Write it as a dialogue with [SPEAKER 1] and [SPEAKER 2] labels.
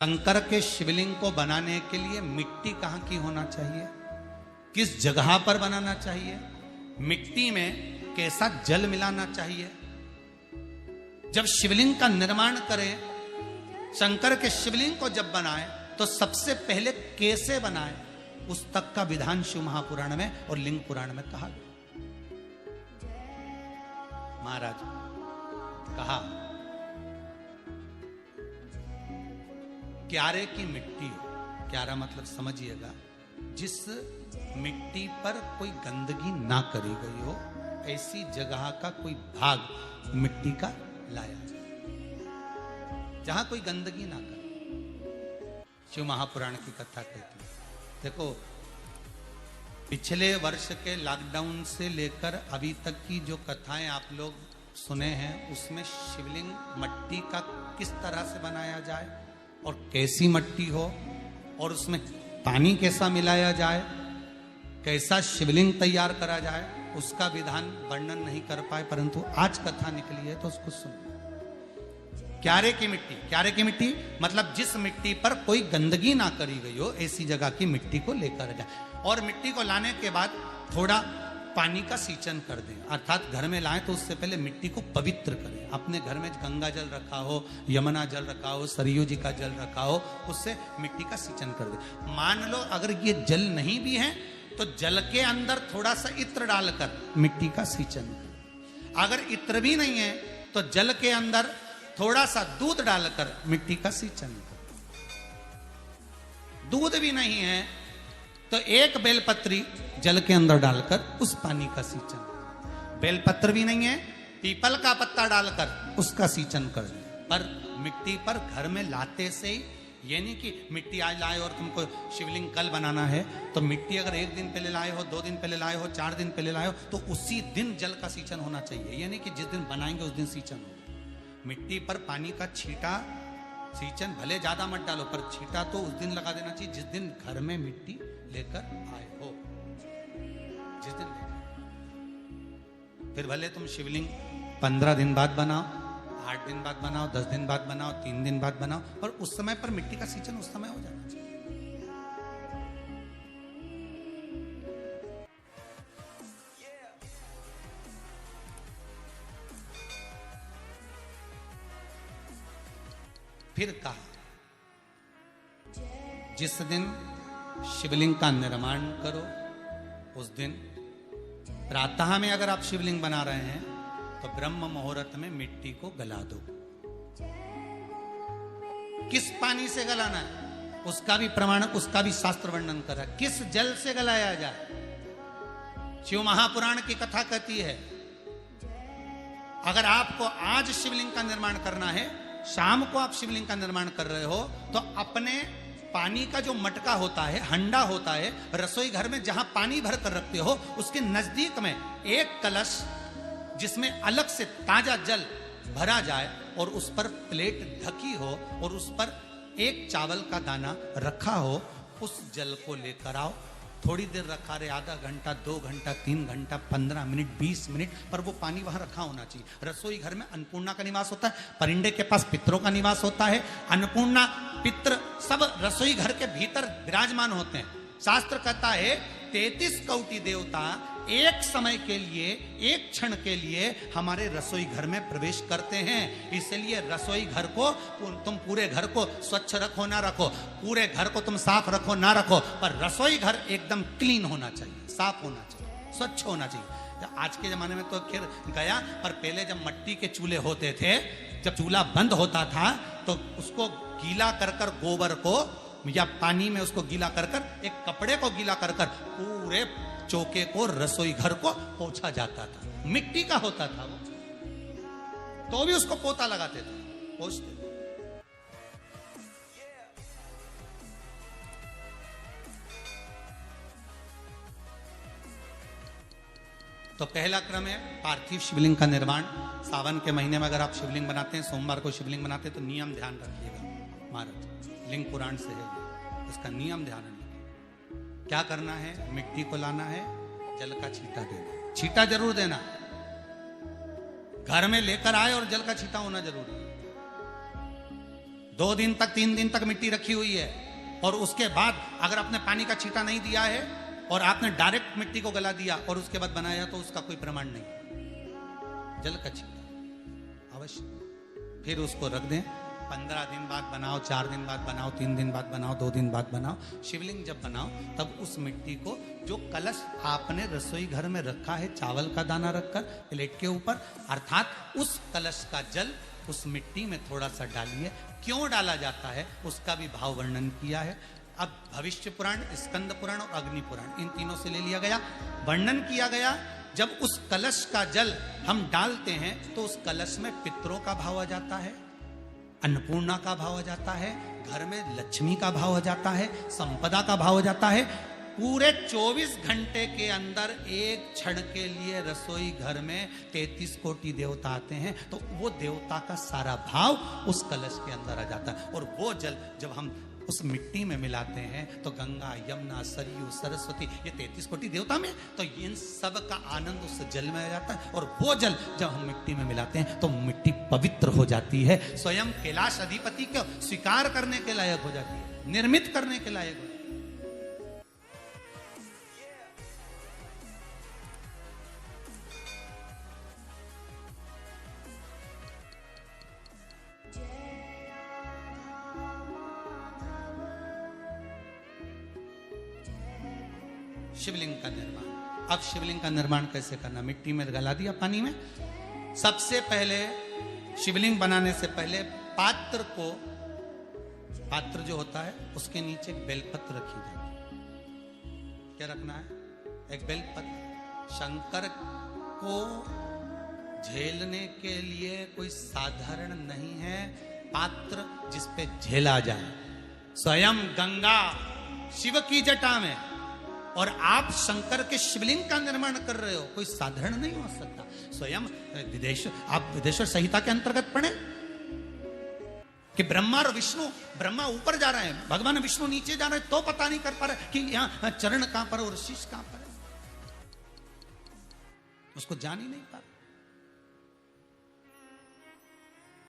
[SPEAKER 1] शंकर के शिवलिंग को बनाने के लिए मिट्टी कहाँ की होना चाहिए, किस जगह पर बनाना चाहिए, मिट्टी में कैसा जल मिलाना चाहिए। जब शिवलिंग का निर्माण करें, शंकर के शिवलिंग को जब बनाए तो सबसे पहले कैसे बनाए, उस तक का विधान शिव महापुराण में और लिंग पुराण में कहा गया। महाराज कहा क्यारे की मिट्टी हो, क्यारा मतलब समझिएगा जिस मिट्टी पर कोई गंदगी ना करी गई हो, ऐसी जगह का कोई भाग मिट्टी का लाया जाए जहां कोई गंदगी ना करे। शिव महापुराण की कथा कहती है। देखो, पिछले वर्ष के लॉकडाउन से लेकर अभी तक की जो कथाएं आप लोग सुने हैं, उसमें शिवलिंग मट्टी का किस तरह से बनाया जाए और कैसी मट्टी हो और उसमें पानी कैसा मिलाया जाए, कैसा शिवलिंग तैयार करा जाए, उसका विधान वर्णन नहीं कर पाए, परंतु आज कथा निकली है तो उसको सुन। क्यारे की मिट्टी, क्यारे की मिट्टी मतलब जिस मिट्टी पर कोई गंदगी ना करी गई हो, ऐसी जगह की मिट्टी को लेकर जाए और मिट्टी को लाने के बाद थोड़ा पानी का सींचन कर दें, अर्थात घर में लाएं तो उससे पहले मिट्टी को पवित्र करें। अपने घर में गंगा जल रखा हो, यमुना जल रखा हो, सरयू जी का जल रखा हो, उससे मिट्टी का सींचन कर दें। मान लो अगर ये जल नहीं भी है तो जल के अंदर थोड़ा सा इत्र डालकर मिट्टी का सींचन करें। अगर इत्र भी नहीं है तो जल के अंदर थोड़ा सा दूध डालकर मिट्टी का सींचन करें। दूध भी नहीं है तो एक बेलपत्री जल के अंदर डालकर उस पानी का सींचन। बेलपत्र भी नहीं है, पीपल का पत्ता डालकर उसका सींचन कर दें। पर मिट्टी पर घर में लाते से ही, ये नहीं कि मिट्टी आज लाए और तुमको शिवलिंग कल बनाना है, तो मिट्टी अगर एक दिन पहले लाए हो, 2 दिन पहले लाए हो, 4 दिन पहले लाए हो, तो उसी दिन जल का सींचन होना चाहिए। ये नहीं कि जिस दिन बनाएंगे उस दिन सींचन हो। मिट्टी पर पानी का छींटा, सींचन भले ज्यादा मत डालो, पर छींटा तो उस दिन लगा देना चाहिए जिस दिन घर में मिट्टी लेकर आए हो, जिस दिन लेकर। फिर भले तुम शिवलिंग 15 दिन बाद बनाओ, 8 दिन बाद बनाओ, 10 दिन बाद बनाओ, 3 दिन बाद बनाओ, पर उस समय पर मिट्टी का सींचन उस समय हो जाना चाहिए। फिर कहा जिस दिन शिवलिंग का निर्माण करो, उस दिन प्रातः में अगर आप शिवलिंग बना रहे हैं तो ब्रह्म मुहूर्त में मिट्टी को गला दो। किस पानी से गलाना है उसका भी प्रमाण, उसका भी शास्त्र वर्णन कर रहा है। किस जल से गलाया जाए, शिव महापुराण की कथा कहती है अगर आपको आज शिवलिंग का निर्माण करना है, शाम को आप शिवलिंग का निर्माण कर रहे हो, तो अपने पानी का जो मटका होता है, हंडा होता है, रसोई घर में जहां पानी भर कर रखते हो, उसके नजदीक में एक कलश जिसमें अलग से ताजा जल भरा जाए और उस पर प्लेट ढकी हो और उस पर एक चावल का दाना रखा हो, उस जल को लेकर आओ। थोड़ी देर रखा रहे, आधा घंटा, 2 घंटा, 3 घंटा, 15 मिनट, 20 मिनट, पर वो पानी वहां रखा होना चाहिए। रसोई घर में अन्नपूर्णा का निवास होता है, परिंदे के पास पितरों का निवास होता है। अन्नपूर्णा, पित्र सब रसोई घर के भीतर विराजमान होते हैं। शास्त्र कहता है 33 कोटि देवता एक समय के लिए, एक क्षण के लिए हमारे रसोई घर में प्रवेश करते हैं। इसलिए रसोई घर को तुम पूरे घर को स्वच्छ रखो ना रखो, पूरे घर को तुम साफ रखो ना रखो, पर रसोई घर एकदम क्लीन होना चाहिए, साफ होना चाहिए, स्वच्छ होना चाहिए। आज के जमाने में तो खैर गया, पर पहले जब मट्टी के चूल्हे होते थे, जब चूल्हा बंद होता था तो उसको गीला कर कर, गोबर को या पानी में उसको गीला कर कर, एक कपड़े को गीला कर कर पूरे चौके को, रसोई घर को पोंछा जाता था। मिट्टी का होता था वो, तो भी उसको पोता लगाते थे, पोंछते थे। तो पहला क्रम है पार्थिव शिवलिंग का निर्माण। सावन के महीने में अगर आप शिवलिंग बनाते हैं, सोमवार को शिवलिंग बनाते हैं, तो नियम ध्यान रखिएगा। महाराज लिंग पुराण से है, इसका नियम ध्यान रखिए। क्या करना है, मिट्टी को लाना है, जल का छींटा देना, छींटा जरूर देना, घर में लेकर आए और जल का छींटा होना जरूरी है। 2 दिन तक 3 दिन तक मिट्टी रखी हुई है, और उसके बाद अगर आपने पानी का छींटा नहीं दिया है और आपने डायरेक्ट मिट्टी को गला दिया और उसके बाद बनाया, तो उसका कोई प्रमाण नहीं। जल का छींटा अवश्य। फिर उसको रख दें, 15 दिन बाद बनाओ, 4 दिन बाद बनाओ, 3 दिन बाद बनाओ, 2 दिन बाद बनाओ। शिवलिंग जब बनाओ तब उस मिट्टी को, जो कलश आपने रसोई घर में रखा है चावल का दाना रखकर प्लेट के ऊपर, अर्थात उस कलश का जल उस मिट्टी में थोड़ा सा डालिए। क्यों डाला जाता है उसका भी भाव वर्णन किया है। अब भविष्य पुराण, स्कंद पुराण और अग्नि पुराण, इन तीनों से ले लिया गया, वर्णन किया गया। जब उस कलश का जल हम डालते हैं तो उस कलश में पितरों का भाव आ जाता है, अन्नपूर्णा का भाव आ जाता है, घर में लक्ष्मी का भाव आ जाता है, संपदा का भाव आ जाता है। पूरे 24 घंटे के अंदर एक क्षण के लिए रसोई घर में 33 कोटि देवता आते हैं, तो वो देवता का सारा भाव उस कलश के अंदर आ जाता है। और वो जल जब हम उस मिट्टी में मिलाते हैं तो गंगा, यमुना, सरयू, सरस्वती, ये 33 कोटि देवता में, तो इन सब का आनंद उस जल में आ जाता है। और वो जल जब हम मिट्टी में मिलाते हैं तो मिट्टी पवित्र हो जाती है, स्वयं कैलाश अधिपति को स्वीकार करने के लायक हो जाती है, निर्मित करने के लायक हो जाती है। शिवलिंग का निर्माण। अब शिवलिंग का निर्माण कैसे करना? मिट्टी में गला दिया पानी में। सबसे पहले शिवलिंग बनाने से पहले पात्र को, पात्र जो होता है उसके नीचे एक बेलपत्र रखी जाती है। क्या रखना है? एक बेलपत्र। शंकर को झेलने के लिए कोई साधारण नहीं है पात्र जिसपे झेला जाए। स्वयं गंगा शिव की जटा में, और आप शंकर के शिवलिंग का निर्माण कर रहे हो, कोई साधारण नहीं हो सकता। स्वयं आप विदेश्वर संहिता के अंतर्गत पढ़े कि ब्रह्मा और विष्णु, ब्रह्मा ऊपर जा रहे हैं, भगवान विष्णु नीचे जा रहे हैं, तो पता नहीं कर पा रहे कि यहाँ चरण कहां पर और शीश कहां पर है, उसको जान ही नहीं पा रहे।